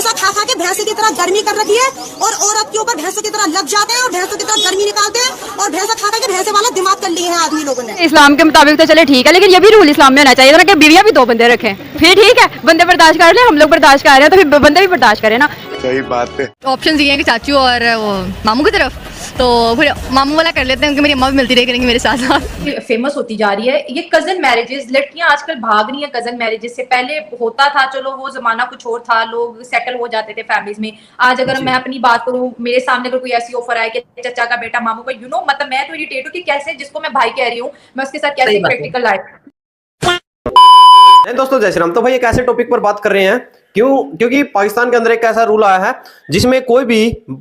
भैंसा खा खा के भैंसे की तरह गर्मी कर रखी है और औरत के ऊपर भैंसों की तरह लग जाते हैं और भैंसों की तरह गर्मी निकालते हैं और भैंसा खा खा के भैंसे वाला दिमाग कर लिए हैं आदमी लोगों ने। इस्लाम के मुताबिक तो चले ठीक है, लेकिन ये भी रूल इस्लाम में होना चाहिए ना कि बीवियां भी 2 बंदे रखें, फिर ठीक है। बंदे बर्दाश्त कर ले, हम लोग बर्दाश्त कर रहे हैं तो फिर बंदे भी बर्दाश्त करें ना। सही बात है। ऑप्शन ये है कि चाचू और वो मामू की तरफ, तो फिर मामू वाला कर लेते हैं क्योंकि मेरी अम्मा भी मिलती रह करेंगी मेरे साथ साथ। फेमस होती जा रही है ये कजन मैरिजेस। लड़कियां आजकल भाग रही हैं कजन मैरिजेस से। पहले होता था, चलो वो जमाना कुछ और था, लोग सेटल हो जाते थे फैमिलीज में। आज अगर मैं अपनी बात करूं, मेरे सामने अगर कोई ऐसी ऑफर आए कि चचा का बेटा मामू का, मतलब मैं तो इरिटेट हूं कि कैसे, जिसको मैं भाई कह रही हूँ, मैं उसके साथ कैसे प्रैक्टिकल लाइफ। दोस्तों जय श्री राम। तो भाई एक ऐसे टॉपिक पर बात कर रहे हैं क्योंकि पाकिस्तान के अंदर एक ऐसा रूल आया है जिसमें कोई भी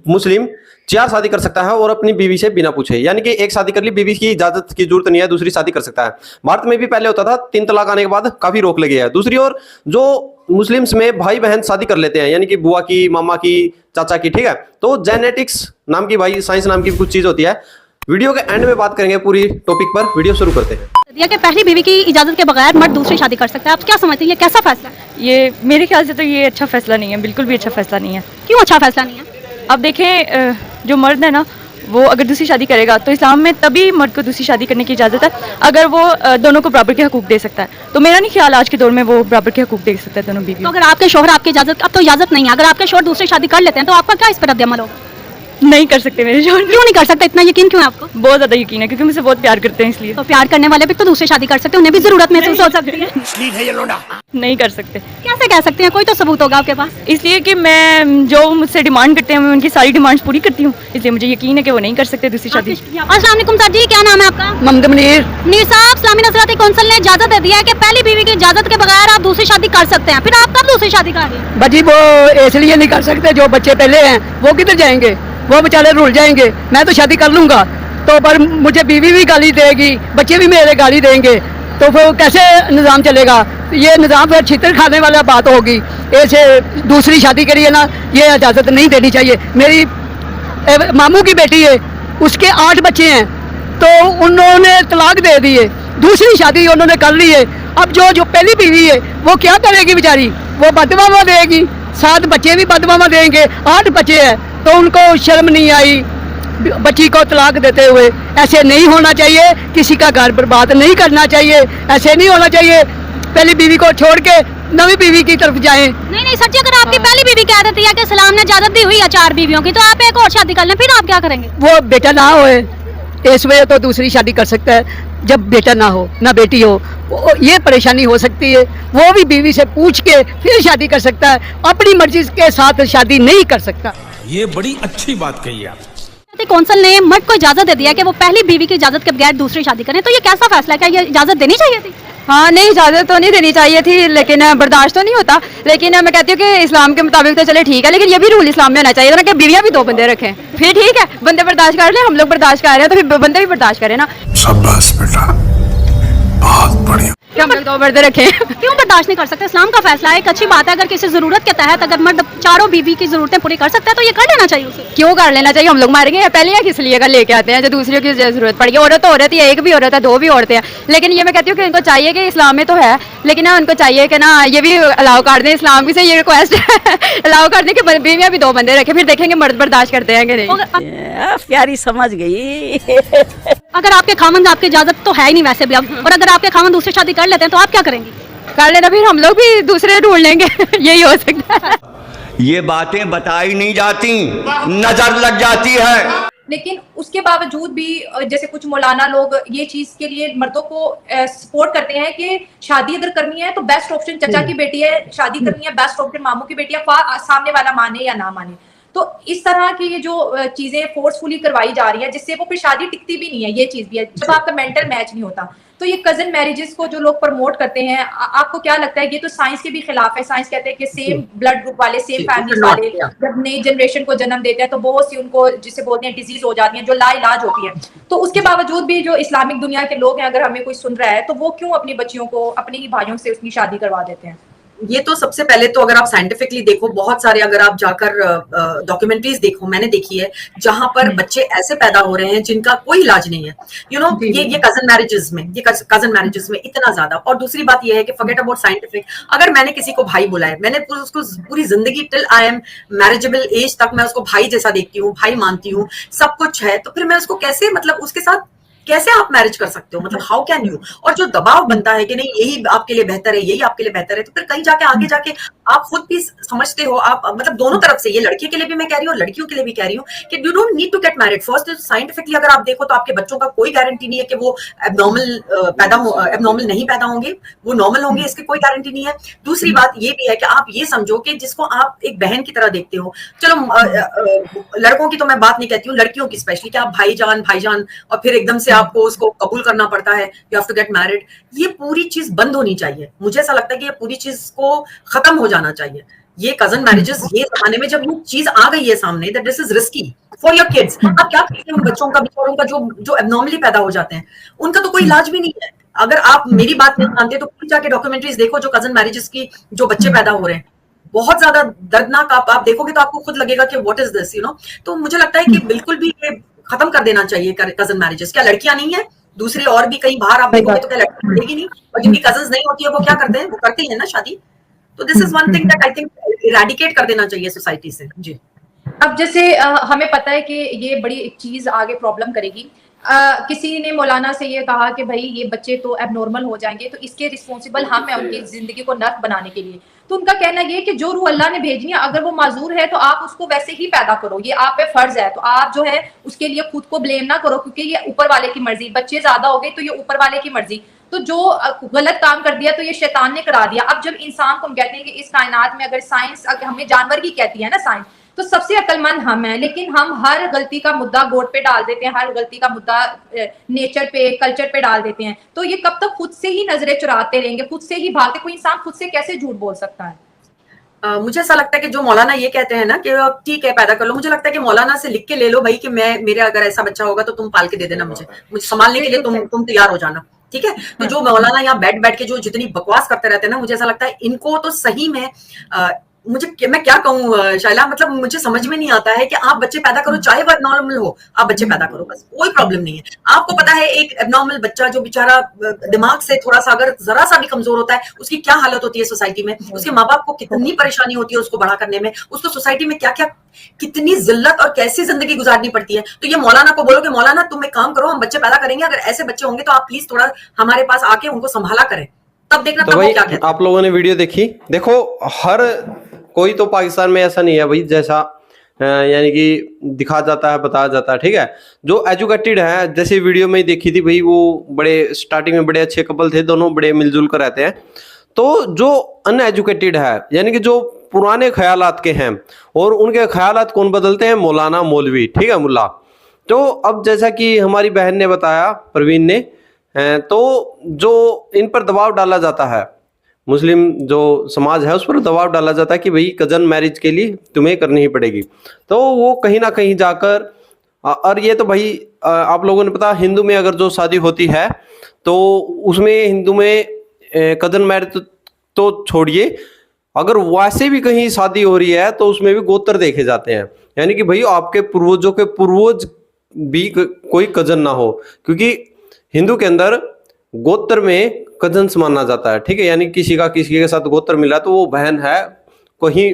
मुस्लिम 4 शादी कर सकता है और अपनी बीवी से बिना पूछे, यानी कि एक शादी कर ली, बीवी की इजाजत की जरूरत नहीं है, दूसरी शादी कर सकता है। भारत में भी पहले होता था, 3 तलाक आने के बाद काफी रोक लगी है। दूसरी ओर जो मुस्लिम्स में भाई बहन शादी कर लेते हैं, यानी कि बुआ की, मामा की, चाचा की, ठीक है। तो जेनेटिक्स नाम की, भाई साइंस नाम की कुछ चीज होती है। वीडियो के एंड में बात करेंगे पूरी टॉपिक पर। वीडियो शुरू करते हैं। कि पहली बीवी की इजाजत के बगैर मर्द दूसरी शादी कर सकता है, आप क्या समझते हैं ये कैसा फैसला है? ये मेरे ख्याल से तो ये अच्छा फैसला नहीं है, बिल्कुल भी अच्छा फैसला नहीं है। क्यों अच्छा फैसला नहीं है? अब देखें, जो मर्द है ना, वो अगर दूसरी शादी करेगा तो इस्लाम में तभी मर्द को दूसरी शादी करने की इजाज़त है अगर वो दोनों को बराबर के हकूक दे सकता है। तो मेरा नहीं ख्याल आज के दौर में वो बराबर के हकूक दे सकता है दोनों बीवी। तो अगर आपके शोहर आपकी इजाजत, अब तो इजाजत नहीं है, अगर आपके शोहर दूसरी शादी कर लेते हैं तो आपका क्या इस पर रद्द-ए-अमल होगा? नहीं कर सकते मेरे शोहर। क्यों नहीं कर सकते? इतना यकीन क्यों है आपको? बहुत ज्यादा यकीन है, क्योंकि मुझसे बहुत प्यार करते हैं इसलिए। तो प्यार करने वाले भी तो दूसरी शादी कर सकते हैं, उन्हें भी जरूरत महसूस हो सकती है। नहीं कर सकते। कैसे कह सकते हैं? कोई तो सबूत होगा आपके पास। इसलिए कि मैं जो मुझसे डिमांड करते हैं मैं उनकी सारी डिमांड्स पूरी करती हूँ, इसलिए मुझे यकीन है कि वो नहीं कर सकते दूसरी शादी। अस्सलाम वालेकुम सर जी, क्या नाम है आपका? मोहम्मद मुनीर। मुनीर साहब, इस्लामी नसरती कौंसिल ने इजाजत दे दिया है कि पहली बीवी की इजाजत के बगैर आप दूसरी शादी कर सकते हैं, फिर आप कब दूसरी शादी करेंगे? बजी वो इसलिए नहीं कर सकते, जो बच्चे पहले हैं वो किधर जाएंगे, वो बेचारे रुल जाएंगे। मैं तो शादी कर लूंगा तो पर मुझे बीवी भी गाली देगी, बच्चे भी मेरे गाली देंगे, तो फिर कैसे निज़ाम चलेगा? ये निज़ाम फिर छितर खाने वाला बात होगी। ऐसे दूसरी शादी करिए ना, ये इजाज़त नहीं देनी चाहिए। मेरी मामू की बेटी है, उसके 8 बच्चे हैं, तो उन्होंने तलाक दे दिए, दूसरी शादी उन्होंने कर ली है। अब जो पहली बीवी है वो क्या करेगी बेचारी? वो बदमामा देगी, 7 बच्चे भी बदमामा देंगे। 8 बच्चे हैं तो उनको शर्म नहीं आई बच्ची को तलाक देते हुए। ऐसे नहीं होना चाहिए, किसी का घर बर्बाद नहीं करना चाहिए, ऐसे नहीं होना चाहिए। पहली बीवी को छोड़ के नवी बीवी की तरफ जाएं। नहीं सच्ची, अगर आपकी पहली बीवी कह देती है कि इस्लाम ने इजाजत दी हुई है 4 बीवियों की, तो आप एक और शादी कर लें, फिर आप क्या करेंगे? वो बेटा ना होए इस वजह तो दूसरी शादी कर सकता है। जब बेटा ना हो, ना बेटी हो, ये परेशानी हो सकती है। वो भी बीवी से पूछ के फिर शादी कर सकता है, अपनी मर्जी के साथ शादी नहीं कर सकता। ये बड़ी अच्छी बात कही आप। कौंसिल ने मर्द को इजाजत दे दिया कि वो पहली बीवी की इजाजत के बगैर दूसरी शादी करें, तो ये कैसा फैसला है? क्या ये इजाजत देनी चाहिए थी? हाँ, नहीं, इजाज़त तो नहीं देनी चाहिए थी, लेकिन बर्दाश्त तो नहीं होता। लेकिन मैं कहती हूँ कि इस्लाम के मुताबिक तो चले ठीक है, लेकिन ये भी रूल इस्लाम में होना चाहिए ना कि बीवियां भी 2 बंदे रखें, फिर ठीक है। बंदे बर्दाश्त कर ले, हम लोग बर्दाश्त कर रहे हैं तो फिर बंदे भी बर्दाश्त करें ना। शाबाश बेटा, बहुत बढ़िया। हम लोग 2 बंदे रखें। क्यों बर्दाश्त नहीं कर सकते? इस्लाम का फैसला है, एक अच्छी बात है। अगर किसी जरूरत के तहत अगर मर्द 4 बीवी की जरूरतें पूरी कर सकता है तो ये कर लेना चाहिए उसे। क्यों कर लेना चाहिए? हम लोग मारेंगे पहले या किस लिए लेके आते हैं जो दूसरियों की जरूरत पड़ी है? औरत ही है, एक भी औरत है, 2 भी औरतें हैं। लेकिन ये मैं कहती हूँ कि इनको चाहिए कि इस्लाम में तो है, लेकिन ना उनको चाहिए कि ना ये भी अलाउ कर दें, इस्लाम भी से ये रिक्वेस्ट अलाउ कर दें कि बीवियां भी 2 बंदे रखें, फिर देखेंगे मर्द बर्दाश्त करते हैं कि नहीं। प्यारी समझ गई। अगर आपके खामन, आपकी इजाजत तो है ही नहीं वैसे भी अब, और अगर आपके खामन दूसरी शादी कर लेते हैं तो आप क्या करेंगे? कर लेना, फिर हम लोग भी दूसरे ढूंढ लेंगे। यही हो सकता है। ये बातें बताई नहीं जाती, नजर लग जाती है। लेकिन उसके बावजूद भी जैसे कुछ मौलाना लोग ये चीज के लिए मर्दों को सपोर्ट करते हैं कि शादी अगर करनी है तो बेस्ट ऑप्शन चचा की बेटी है, शादी करनी है बेस्ट ऑप्शन मामू की बेटी है, सामने वाला माने या ना माने। तो इस तरह की ये जो चीजें फोर्सफुली करवाई जा रही है, जिससे वो फिर शादी टिकती भी नहीं है। ये चीज भी है, जब आपका मेंटल मैच नहीं होता। तो ये कजन मैरिजेस को जो लोग प्रमोट करते हैं, आपको क्या लगता है? ये तो साइंस के भी खिलाफ है। साइंस कहते हैं कि सेम ब्लड ग्रुप वाले, सेम फैमिली वाले जब नई जनरेशन को जन्म देते हैं तो बहुत सी उनको जिसे बोलते हैं डिजीज हो जाती है जो लाइलाज होती है। तो उसके बावजूद भी जो इस्लामिक दुनिया के लोग हैं, अगर हमें कोई सुन रहा है, तो वो क्यों अपनी बच्चियों को अपने ही भाइयों से उसकी शादी करवा देते हैं? ये तो सबसे पहले तो अगर आप साइंटिफिकली देखो, बहुत सारे अगर आप जाकर डॉक्यूमेंट्रीज देखो, मैंने देखी है जहां पर बच्चे ऐसे पैदा हो रहे हैं जिनका कोई इलाज नहीं है, ये कजन मैरिजेस में, इतना ज्यादा। और दूसरी बात ये है कि फॉरगेट अबाउट साइंटिफिक, अगर मैंने किसी को भाई बोला है, मैंने उसको पूरी जिंदगी till I am marriageable age तक मैं उसको भाई जैसा देखती हूँ, भाई मानती हूँ, सब कुछ है, तो फिर मैं उसको कैसे, मतलब उसके साथ कैसे आप मैरिज कर सकते हो, मतलब हाउ कैन यू। और जो दबाव बनता है कि नहीं यही आपके लिए बेहतर है, यही आपके लिए बेहतर है, तो फिर कहीं जाके आगे जाके आप खुद भी समझते हो, आप मतलब दोनों तरफ से, ये लड़के के लिए भी मैं कह रही हूँ, लड़कियों के लिए भी कह रही हूँ कि you don't need to get married. First scientifically अगर आप देखो तो आपके बच्चों का कोई गारंटी नहीं है कि वो एबनॉर्मल नहीं पैदा होंगे, वो नॉर्मल होंगे, इसकी कोई गारंटी नहीं है। दूसरी बात ये भी है कि आप ये समझो कि जिसको आप एक बहन की तरह देखते हो, चलो लड़कों की तो मैं बात नहीं कहती हूँ, लड़कियों की स्पेशली, कि आप भाईजान और फिर एकदम से आपको उसको कबूल करना पड़ता है, you have to get married, ये पूरी चीज बंद होनी चाहिए। मुझे ऐसा लगता है कि ये पूरी चीज को खत्म हो जाना चाहिए। ये कजन मैरिजेस, ये जमाने में जब ये चीज आ गई है सामने, that this is risky for your kids. आप क्या करते हैं उन बच्चों का, बेचारों का जो एबनॉर्मली पैदा हो जाते हैं, उनका तो कोई इलाज भी नहीं है। अगर आप मेरी बात नहीं मानते तो प्लीज जाके डॉक्यूमेंट्रीज देखो, जो कजन मैरिजेस की जो बच्चे पैदा हो रहे हैं, बहुत ज्यादा दर्दनाक। आप देखोगे तो आपको खुद लगेगा कि व्हाट इज दिस, तो मुझे लगता है कि बिल्कुल भी ये खत्म कर देना चाहिए कजन मैरिजेस। क्या लड़कियां नहीं है? दूसरी और भी कहीं बाहर आप देखोगे तो क्या लड़कियां मिलेगी नहीं? और जिनकी कजन्स नहीं होती है वो क्या करते हैं? वो करते हैं ना शादी। तो this is one thing that I think eradicate कर देना चाहिए सोसाइटी से। जी, अब जैसे हमें पता है कि ये बड़ी एक चीज आगे प्रॉब्लम करेगी। किसी ने मौलाना से ये कहा कि भाई ये बच्चे तो एबनॉर्मल हो जाएंगे, तो इसके रिस्पॉन्सिबल हम हैं उनकी जिंदगी को नर्क बनाने के लिए। तो उनका कहना ये कि जो रूह अल्लाह ने भेजनी है, अगर वो माजूर है तो आप उसको वैसे ही पैदा करो, ये आप पे फर्ज है। तो आप जो है उसके लिए खुद को ब्लेम ना करो, क्योंकि ये ऊपर वाले की मर्जी। बच्चे ज्यादा हो गए तो ये ऊपर वाले की मर्जी, तो जो गलत काम कर दिया तो ये शैतान ने करा दिया। अब जब इंसान को हम कहते हैं कि इस कायनात में, अगर साइंस हमें जानवर की कहती है ना साइंस, तो सबसे अक्लमंद हम हैं, लेकिन हम हर गलती का मुद्दा गॉड पे डाल देते हैं, हर गलती का मुद्दा नेचर पे, कल्चर पे डाल देते हैं। तो ये कब तक खुद से ही नजरें चुराते रहेंगे, खुद से ही भागते? कोई इंसान खुद से कैसे झूठ बोल सकता है? मुझे ऐसा लगता है कि जो मौलाना ये कहते हैं ना कि ठीक है पैदा कर लो, मुझे लगता है कि मौलाना से लिख के ले लो भाई कि मेरे अगर ऐसा बच्चा होगा तो तुम पाल के दे देना, मुझे संभालने के लिए तुम तैयार हो जाना, ठीक है। तो जो मौलाना यहाँ बैठ के जो जितनी बकवास करते रहते हैं ना, मुझे ऐसा लगता है इनको तो सही में मैं क्या कहूँ शाइला, मतलब मुझे समझ में नहीं आता है कि आप बच्चे पैदा करो, चाहे वो एबनॉर्मल हो, आप बच्चे पैदा करो, बस कोई प्रॉब्लम नहीं है। आपको पता है एक एबनॉर्मल बच्चा जो बेचारा दिमाग से थोड़ा सा अगर जरा सा भी कमजोर होता है, उसकी क्या हालत होती है सोसाइटी में, उसके माँ बाप को कितनी परेशानी होती है उसको बड़ा करने में, उसको सोसाइटी में क्या क्या कितनी जिल्लत और कैसी जिंदगी गुजारनी पड़ती है। तो ये मौलाना को बोलो कि मौलाना तुम एक काम करो, हम बच्चे पैदा करेंगे, अगर ऐसे बच्चे होंगे तो आप प्लीज थोड़ा हमारे पास आके उनको संभाला करें, तब देखना। तो भाई आप लोगों ने वीडियो देखी, देखो हर कोई तो पाकिस्तान में ऐसा नहीं है भाई जैसा यानी कि दिखा जाता है, बताया जाता है, ठीक है। जो एजुकेटेड है, जैसे वीडियो में ही देखी थी भाई, वो बड़े स्टार्टिंग में बड़े अच्छे कपल थे, दोनों बड़े मिलजुल कर रहते हैं। तो जो अनएजुकेटेड है, यानी कि जो पुराने ख्यालात के हैं, और उनके ख्यालात कौन बदलते हैं? मौलाना, मौलवी, ठीक है, मुल्ला। तो अब जैसा कि हमारी बहन ने बताया, परवीन ने, तो जो इन पर दबाव डाला जाता है, मुस्लिम जो समाज है उस पर दबाव डाला जाता है कि भाई कजन मैरिज के लिए तुम्हें करनी ही पड़ेगी। तो वो कहीं ना कहीं जाकर, और ये तो भाई आप लोगों ने पता, हिंदू में अगर जो शादी होती है तो उसमें हिंदू में कजन मैरिज तो छोड़िए, अगर वैसे भी कहीं शादी हो रही है तो उसमें भी गोत्र देखे जाते हैं, यानी कि भाई आपके पूर्वजों के पूर्वज भी कोई कजन ना हो, क्योंकि हिंदू के अंदर गोत्र में कजन्स माना जाता है, ठीक है। यानी किसी के साथ गोत्र मिला तो वो बहन है, कहीं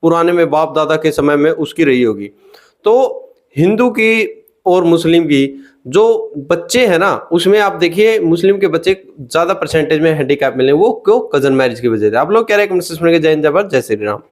पुराने में बाप दादा के समय में उसकी रही होगी। तो हिंदू की और मुस्लिम की जो बच्चे हैं ना, उसमें आप देखिए मुस्लिम के बच्चे ज्यादा परसेंटेज में हैंडीकैप मिले, वो क्यों? कजन मैरिज की वजह से। आप लोग कह रहे हैं कमेंट सेक्शन में, जय हिंद, जय भारत, जय श्री राम।